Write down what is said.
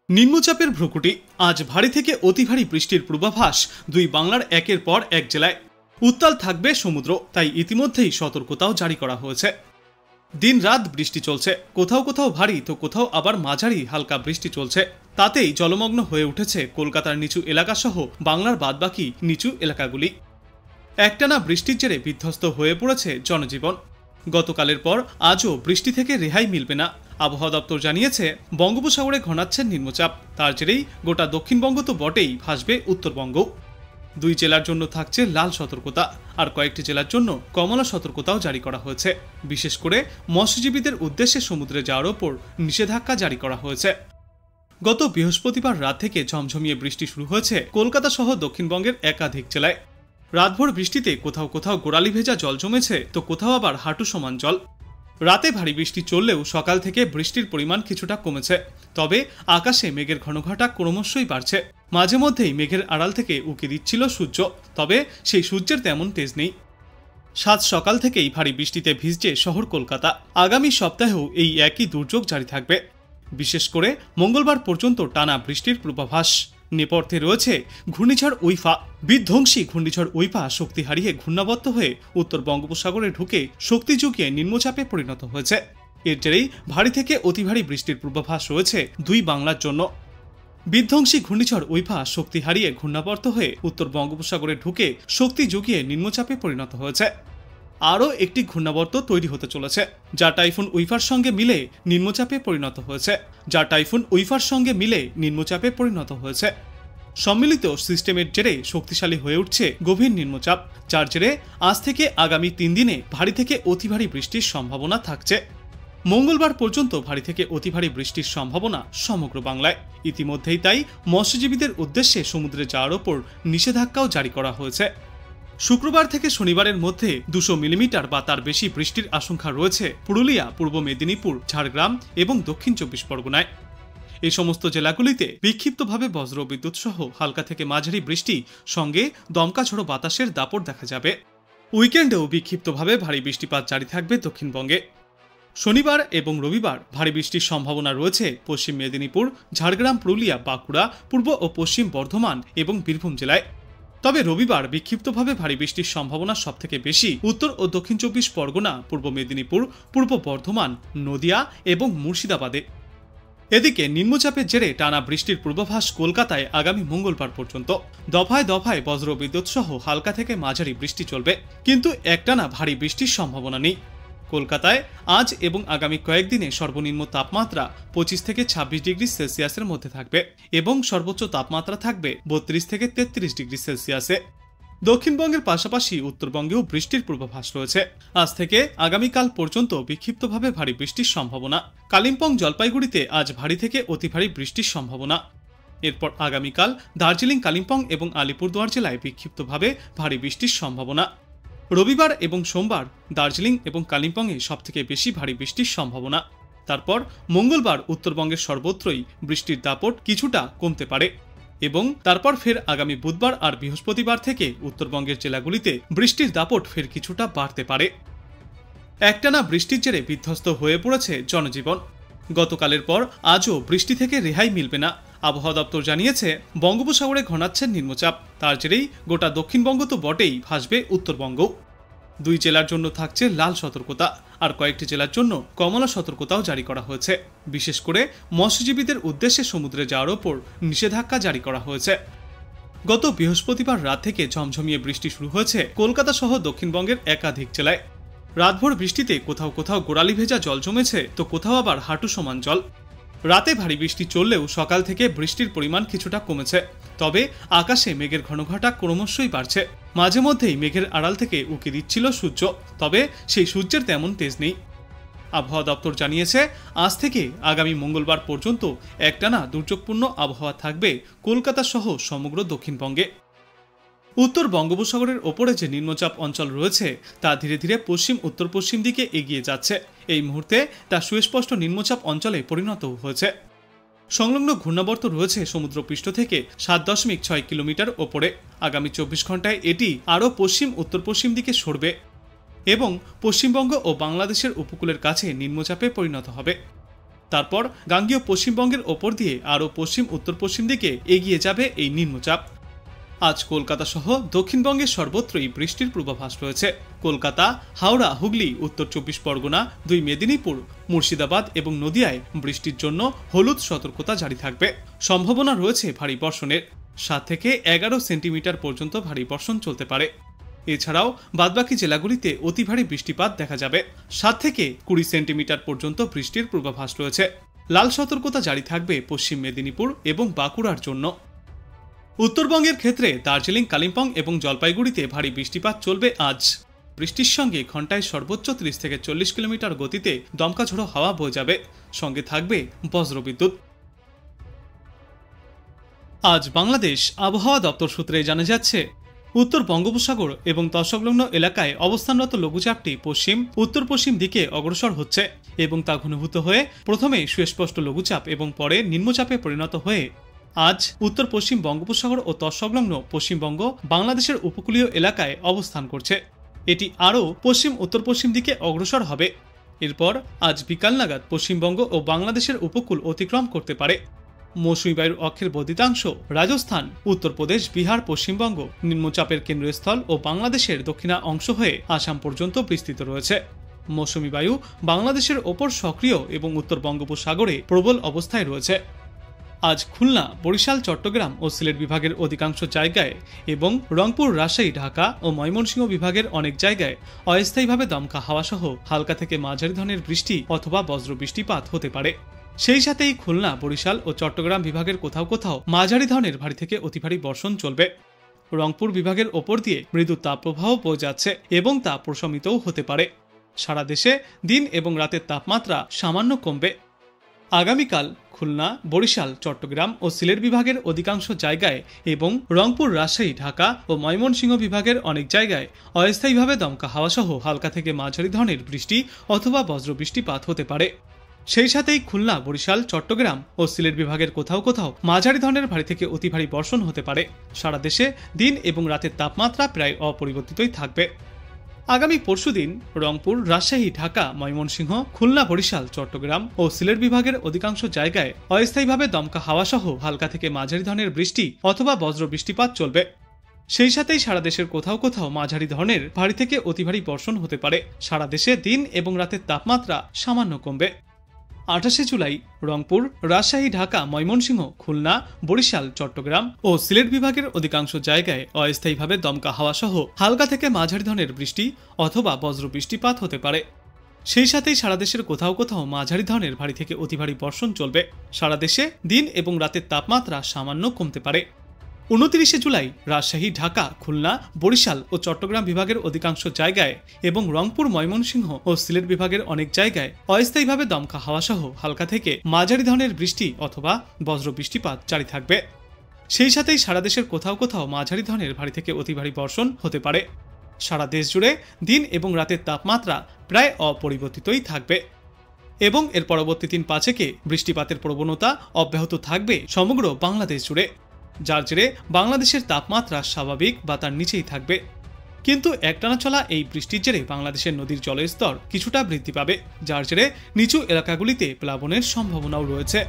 নিম্নচাপের ভ্রুকুটি। আজ ভারী থেকে অতি ভারী বৃষ্টির পূর্বাভাস দুই বাংলার একের পর এক জেলায়। উত্তাল থাকবে সমুদ্র, তাই ইতিমধ্যেই সতর্কতাও জারি করা হয়েছে। দিন রাত বৃষ্টি চলছে, কোথাও কোথাও ভারী তো কোথাও আবার মাঝারি হালকা বৃষ্টি চলছে। তাতেই জলমগ্ন হয়ে উঠেছে কলকাতার নিচু এলাকাসহ বাংলার বাদবাকি নিচু এলাকাগুলি। একটানা বৃষ্টির জেরে বিধ্বস্ত হয়ে পড়েছে জনজীবন। গতকালের পর আজও বৃষ্টি থেকে রেহাই মিলবে না। আবহাওয়া দপ্তর জানিয়েছে, বঙ্গোপসাগরে ঘনাচ্ছেন নিম্নচাপ, তার জেরেই গোটা দক্ষিণবঙ্গ তো বটেই, ভাসবে উত্তরবঙ্গ। দুই জেলার জন্য থাকছে লাল সতর্কতা, আর কয়েকটি জেলার জন্য কমলা সতর্কতাও জারি করা হয়েছে। বিশেষ করে মৎস্যজীবীদের উদ্দেশ্যে সমুদ্রে যাওয়ার ওপর নিষেধাজ্ঞা জারি করা হয়েছে। গত বৃহস্পতিবার রাত থেকে ঝমঝমিয়ে বৃষ্টি শুরু হয়েছে কলকাতা সহ দক্ষিণবঙ্গের একাধিক জেলায়। রাতভর বৃষ্টিতে কোথাও কোথাও গোড়ালি ভেজা জল জমেছে, তো কোথাও আবার হাঁটু সমান জল। রাতে ভারী বৃষ্টি চললেও সকাল থেকে বৃষ্টির পরিমাণ কিছুটা কমেছে। তবে আকাশে মেঘের ঘনঘটা ক্রমশই বাড়ছে। মাঝে মধ্যেই মেঘের আড়াল থেকে উঁকি দিচ্ছিল সূর্য, তবে সেই সূর্যের তেমন তেজ নেই। সাত সকাল থেকেই ভারী বৃষ্টিতে ভিজছে শহর কলকাতা। আগামী সপ্তাহেও এই একই দুর্যোগ জারি থাকবে। বিশেষ করে মঙ্গলবার পর্যন্ত টানা বৃষ্টির পূর্বাভাস। নেপথ্যে রয়েছে ঘূর্ণিঝড় উইফা। বিধ্বংসী ঘূর্ণিঝড় উইফা শক্তি হারিয়ে ঘূর্ণাবর্ত হয়ে উত্তর বঙ্গোপসাগরে ঢুকে শক্তি জুগিয়ে নিম্নচাপে পরিণত হয়েছে। এর জেরেই ভারী থেকে অতি ভারী বৃষ্টির পূর্বাভাস রয়েছে দুই বাংলার জন্য। বিধ্বংসী ঘূর্ণিঝড় উইফা শক্তি হারিয়ে ঘূর্ণাবর্ত হয়ে উত্তর বঙ্গোপসাগরে ঢুকে শক্তি জুগিয়ে নিম্নচাপে পরিণত হয়েছে। আরও একটি ঘূর্ণাবর্ত তৈরি হতে চলেছে, যা টাইফুন উইফার সঙ্গে মিলে নিম্নচাপে পরিণত হয়েছে। সম্মিলিত সিস্টেমের জেরে শক্তিশালী হয়ে উঠছে গভীর নিম্নচাপ, যার জেরে আজ থেকে আগামী 3 দিনে ভারী থেকে অতি ভারী বৃষ্টির সম্ভাবনা থাকছে। মঙ্গলবার পর্যন্ত ভারী থেকে অতি ভারী বৃষ্টির সম্ভাবনা সমগ্র বাংলায়। ইতিমধ্যেই তাই মৎস্যজীবীদের উদ্দেশ্যে সমুদ্রে যাওয়ার ওপর নিষেধাজ্ঞাও জারি করা হয়েছে। শুক্রবার থেকে শনিবারের মধ্যে 200 মিলিমিটার বা তার বেশি বৃষ্টির আশঙ্কা রয়েছে পুরুলিয়া, পূর্ব মেদিনীপুর, ঝাড়গ্রাম এবং দক্ষিণ 24 পরগনায়। এই সমস্ত জেলাগুলিতে বিক্ষিপ্তভাবে বজ্র বিদ্যুৎ সহ হালকা থেকে মাঝারি বৃষ্টি সঙ্গে দমকা ঝড়ো বাতাসের দাপট দেখা যাবে। উইকেন্ডেও বিক্ষিপ্তভাবে ভারী বৃষ্টিপাত জারি থাকবে দক্ষিণবঙ্গে। শনিবার এবং রবিবার ভারী বৃষ্টির সম্ভাবনা রয়েছে পশ্চিম মেদিনীপুর, ঝাড়গ্রাম, পুরুলিয়া, বাঁকুড়া, পূর্ব ও পশ্চিম বর্ধমান এবং বীরভূম জেলায়। তবে রবিবার বিক্ষিপ্তভাবে ভারী বৃষ্টির সম্ভাবনা সবথেকে বেশি উত্তর ও দক্ষিণ 24 পরগনা, পূর্ব মেদিনীপুর, পূর্ব বর্ধমান, নদিয়া এবং মুর্শিদাবাদে। এদিকে নিম্নচাপের জেরে টানা বৃষ্টির পূর্বাভাস কলকাতায় আগামী মঙ্গলবার পর্যন্ত। দফায় দফায় বজ্র বিদ্যুৎ সহ হালকা থেকে মাঝারি বৃষ্টি চলবে, কিন্তু একটানা ভারী বৃষ্টির সম্ভাবনা নেই। কলকাতায় আজ এবং আগামী কয়েকদিনে সর্বনিম্ন তাপমাত্রা 25 থেকে 26 ডিগ্রি সেলসিয়াসের মধ্যে থাকবে এবং সর্বোচ্চ তাপমাত্রা থাকবে 32 থেকে 33 ডিগ্রি সেলসিয়াসে। দক্ষিণবঙ্গের পাশাপাশি উত্তরবঙ্গেও বৃষ্টির পূর্বাভাস রয়েছে। আজ থেকে আগামীকাল পর্যন্ত বিক্ষিপ্তভাবে ভারী বৃষ্টির সম্ভাবনা। কালিম্পং, জলপাইগুড়িতে আজ ভারী থেকে অতি ভারী বৃষ্টির সম্ভাবনা। এরপর আগামীকাল দার্জিলিং, কালিম্পং এবং আলিপুরদুয়ার জেলায় বিক্ষিপ্তভাবে ভারী বৃষ্টির সম্ভাবনা। রবিবার এবং সোমবার দার্জিলিং এবং কালিম্পংয়ে সবথেকে বেশি ভারী বৃষ্টির সম্ভাবনা। তারপর মঙ্গলবার উত্তরবঙ্গের সর্বত্রই বৃষ্টির দাপট কিছুটা কমতে পারে এবং তারপর ফের আগামী বুধবার আর বৃহস্পতিবার থেকে উত্তরবঙ্গের জেলাগুলিতে বৃষ্টির দাপট ফের কিছুটা বাড়তে পারে। একটানা বৃষ্টির জেরে বিধ্বস্ত হয়ে পড়েছে জনজীবন। গতকালের পর আজও বৃষ্টি থেকে রেহাই মিলবে না। আবহাওয়া দপ্তর জানিয়েছে, বঙ্গোপসাগরে ঘনাচ্ছেন নিম্নচাপ, তার জেরেই গোটা দক্ষিণবঙ্গ তো বটেই, ভাসবে উত্তরবঙ্গ। দুই জেলার জন্য থাকছে লাল সতর্কতা, আর কয়েকটি জেলার জন্য কমলা সতর্কতাও জারি করা হয়েছে। বিশেষ করে মৎস্যজীবীদের উদ্দেশ্যে সমুদ্রে যাওয়ার ওপর নিষেধাজ্ঞা জারি করা হয়েছে। গত বৃহস্পতিবার রাত থেকে ঝমঝমিয়ে বৃষ্টি শুরু হয়েছে কলকাতা সহ দক্ষিণবঙ্গের একাধিক জেলায়। রাতভর বৃষ্টিতে কোথাও কোথাও গোড়ালি ভেজা জল জমেছে, তো কোথাও আবার হাঁটু সমান জল। রাতে ভারী বৃষ্টি চললেও সকাল থেকে বৃষ্টির পরিমাণ কিছুটা কমেছে। তবে আকাশে মেঘের ঘনঘটা ক্রমশই বাড়ছে। মাঝে মধ্যেই মেঘের আড়াল থেকে উঁকি দিচ্ছিল সূর্য, তবে সেই সূর্যের তেমন তেজ নেই। আবহাওয়া দপ্তর জানিয়েছে, আজ থেকে আগামী মঙ্গলবার পর্যন্ত একটানা দুর্যোগপূর্ণ আবহাওয়া থাকবে কলকাতা সহ সমগ্র দক্ষিণবঙ্গে। উত্তর বঙ্গোপসাগরের ওপরে যে নিম্নচাপ অঞ্চল রয়েছে তা ধীরে ধীরে পশ্চিম উত্তর পশ্চিম দিকে এগিয়ে যাচ্ছে। এই মুহূর্তে তা সুস্পষ্ট নিম্নচাপ অঞ্চলে পরিণত হয়েছে। সংলগ্ন ঘূর্ণাবর্ত রয়েছে সমুদ্রপৃষ্ঠ থেকে 7.6 কিলোমিটার ওপরে। আগামী 24 ঘন্টায় এটি আরও পশ্চিম উত্তর পশ্চিম দিকে সরবে এবং পশ্চিমবঙ্গ ও বাংলাদেশের উপকূলের কাছে নিম্নচাপে পরিণত হবে। তারপর গাঙ্গেয় পশ্চিমবঙ্গের ওপর দিয়ে আরও পশ্চিম উত্তর পশ্চিম দিকে এগিয়ে যাবে এই নিম্নচাপ। আজ কলকাতা সহ দক্ষিণবঙ্গের সর্বত্রই বৃষ্টির পূর্বাভাস রয়েছে। কলকাতা, হাওড়া, হুগলি, উত্তর 24 পরগনা, 2 মেদিনীপুর, মুর্শিদাবাদ এবং নদিয়ায় বৃষ্টির জন্য হলুদ সতর্কতা জারি থাকবে। সম্ভাবনা রয়েছে ভারী বর্ষণের। 7 থেকে 11 সেন্টিমিটার পর্যন্ত ভারী বর্ষণ চলতে পারে। এছাড়াও বাদবাকি জেলাগুলিতে অতি ভারী বৃষ্টিপাত দেখা যাবে। 7 থেকে 20 সেন্টিমিটার পর্যন্ত বৃষ্টির পূর্বাভাস রয়েছে। লাল সতর্কতা জারি থাকবে পশ্চিম মেদিনীপুর এবং বাঁকুড়ার জন্য। উত্তরবঙ্গের ক্ষেত্রে দার্জিলিং, কালিম্পং এবং জলপাইগুড়িতে ভারী বৃষ্টিপাত চলবে আজ। বৃষ্টির সঙ্গে ঘন্টায় সর্বোচ্চ 30 থেকে 40 কিলোমিটার গতিতে দমকা ঝোড়ো হাওয়া বয়ে যাবে, সঙ্গে থাকবে বজ্রবিদ্যুৎ। আজ বাংলাদেশ আবহাওয়া দপ্তর সূত্রে জানা যাচ্ছে, উত্তর বঙ্গোপসাগর এবং তৎসংলগ্ন এলাকায় অবস্থানরত লঘুচাপটি পশ্চিম উত্তর পশ্চিম দিকে অগ্রসর হচ্ছে এবং তা ঘনীভূত হয়ে প্রথমে সুস্পষ্ট লঘুচাপ এবং পরে নিম্নচাপে পরিণত হয়ে আজ উত্তর পশ্চিম বঙ্গোপসাগর ও তৎসংলগ্ন পশ্চিমবঙ্গ, বাংলাদেশের উপকূলীয় এলাকায় অবস্থান করছে। এটি আরও পশ্চিম উত্তর পশ্চিম দিকে অগ্রসর হবে। এরপর আজ বিকাল নাগাদ পশ্চিমবঙ্গ ও বাংলাদেশের উপকূল অতিক্রম করতে পারে। মৌসুমী বায়ুর অক্ষের বর্ধিতাংশ রাজস্থান, উত্তরপ্রদেশ, বিহার, পশ্চিমবঙ্গ, নিম্নচাপের কেন্দ্রস্থল ও বাংলাদেশের দক্ষিণা অংশ হয়ে আসাম পর্যন্ত বিস্তৃত রয়েছে। মৌসুমী বায়ু বাংলাদেশের ওপর সক্রিয় এবং উত্তর বঙ্গোপসাগরে প্রবল অবস্থায় রয়েছে। আজ খুলনা, বরিশাল, চট্টগ্রাম ও সিলেট বিভাগের অধিকাংশ জায়গায় এবং রংপুর, রাজশাহী, ঢাকা ও ময়মনসিংহ বিভাগের অনেক জায়গায় অস্থায়ীভাবে দমকা হাওয়া সহ হালকা থেকে মাঝারি ধরনের বৃষ্টি অথবা বজ্র বৃষ্টিপাত হতে পারে। সেই সাথেই খুলনা, বরিশাল ও চট্টগ্রাম বিভাগের কোথাও কোথাও মাঝারি ধরনের ভারী থেকে অতি ভারী বর্ষণ চলবে। রংপুর বিভাগের ওপর দিয়ে মৃদু তাপপ্রবাহ বয়ে যাচ্ছে এবং তা প্রশমিতও হতে পারে। সারা দেশে দিন এবং রাতের তাপমাত্রা সামান্য কমবে। আগামীকাল খুলনা, বরিশাল, চট্টগ্রাম ও সিলেট বিভাগের অধিকাংশ জায়গায় এবং রংপুর, রাজশাহী, ঢাকা ও ময়মনসিংহ বিভাগের অনেক জায়গায় অস্থায়ীভাবে দমকা হাওয়া সহ হালকা থেকে মাঝারি ধরনের বৃষ্টি অথবা বজ্র বৃষ্টিপাত হতে পারে। সেই সাথেই খুলনা, বরিশাল, চট্টগ্রাম ও সিলেট বিভাগের কোথাও কোথাও মাঝারি ধরনের ভারী থেকে অতি ভারী বর্ষণ হতে পারে। সারা দেশে দিন এবং রাতের তাপমাত্রা প্রায় অপরিবর্তিতই থাকবে। আগামী পরশুদিন রংপুর, রাজশাহী, ঢাকা, ময়মনসিংহ, খুলনা, বরিশাল, চট্টগ্রাম ও সিলেট বিভাগের অধিকাংশ জায়গায় অস্থায়ীভাবে দমকা হাওয়া সহ হালকা থেকে মাঝারি ধরনের বৃষ্টি অথবা বজ্র বৃষ্টিপাত চলবে। সেই সাথেই সারা দেশের কোথাও কোথাও মাঝারি ধরনের ভারী থেকে অতি ভারী বর্ষণ হতে পারে। সারা দেশে দিন এবং রাতের তাপমাত্রা সামান্য কমবে। 28শে জুলাই রংপুর, রাজশাহী, ঢাকা, ময়মনসিংহ, খুলনা, বরিশাল, চট্টগ্রাম ও সিলেট বিভাগের অধিকাংশ জায়গায় অস্থায়ীভাবে দমকা হাওয়া সহ হালকা থেকে মাঝারি ধরনের বৃষ্টি অথবা বজ্র বৃষ্টিপাত হতে পারে। সেই সাথেই সারা দেশের কোথাও কোথাও মাঝারি ধরনের ভারী থেকে অতি ভারী বর্ষণ চলবে। সারা দেশে দিন এবং রাতের তাপমাত্রা সামান্য কমতে পারে। 29শে জুলাই রাজশাহী, ঢাকা, খুলনা, বরিশাল ও চট্টগ্রাম বিভাগের অধিকাংশ জায়গায় এবং রংপুর, ময়মনসিংহ ও সিলেট বিভাগের অনেক জায়গায় অস্থায়ীভাবে দমকা হাওয়া সহ হালকা থেকে মাঝারি ধরনের বৃষ্টি অথবা বজ্র বৃষ্টিপাত জারি থাকবে। সেই সাথেই সারা দেশের কোথাও কোথাও মাঝারি ধরনের ভারী থেকে অতি ভারী বর্ষণ হতে পারে। সারা দেশ জুড়ে দিন এবং রাতের তাপমাত্রা প্রায় অপরিবর্তিতই থাকবে এবং এর পরবর্তী 3-5 বৃষ্টিপাতের প্রবণতা অব্যাহত থাকবে সমগ্র বাংলাদেশ জুড়ে, যার জেরে বাংলাদেশের তাপমাত্রা স্বাভাবিক বা তার নিচেই থাকবে। কিন্তু একটানা চলা এই বৃষ্টির জেরে বাংলাদেশের নদীর জলের স্তর কিছুটা বৃদ্ধি পাবে, যার জেরে নিচু এলাকাগুলিতে প্লাবনের সম্ভাবনাও রয়েছে।